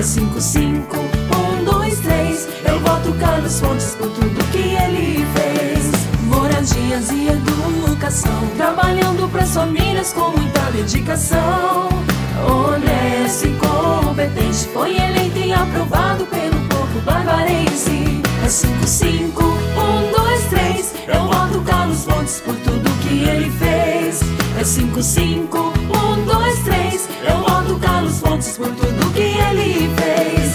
5, 5, 1, 2, 3. Eu voto Carlos Fontes por tudo que ele fez. Moradias e educação, trabalhando pras famílias com muita dedicação. Honesto e competente, foi eleito e aprovado pelo povo barbarense. É 5, 5, 1, 2, 3. Eu voto Carlos Fontes por tudo que ele fez. É 5, 5, 1, 2, 3. Eu voto Carlos Fontes por tudo que ele fez.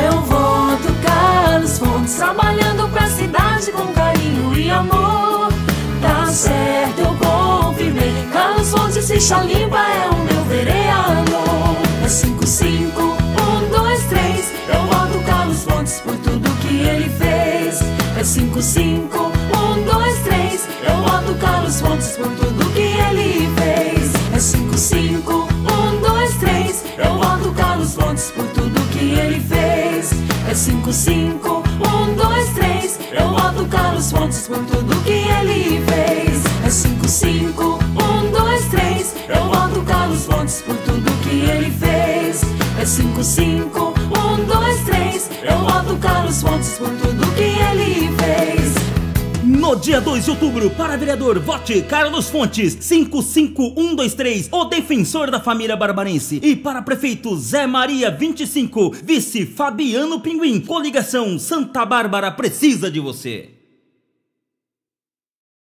Eu voto Carlos Fontes, trabalhando pra cidade com carinho e amor. Tá certo, eu confirmei. Carlos Fontes, ficha limpa, é o meu vereador. É 5, 5, 1, 2, 3. Eu voto Carlos Fontes por tudo que ele fez. É 5, 5, 1, 2, 3. Eu voto Carlos Fontes por tudo que ele fez. É 5, 5, 1, 2, 3. Eu voto Carlos Fontes por tudo que ele fez. É 5, 5, 1, 2, 3. Eu voto Carlos Fontes por tudo que ele fez. É 5, 5, 1, 2, 3. Eu voto Carlos Fontes por tudo que ele fez. É 5, 5, 1, 2, 3. Eu voto Carlos Fontes por tudo que ele fez. No dia 2 de outubro, para vereador, vote Carlos Fontes, 55123, o defensor da família barbarense. E para prefeito, Zé Maria 25, vice Fabiano Pinguim, coligação Santa Bárbara precisa de você.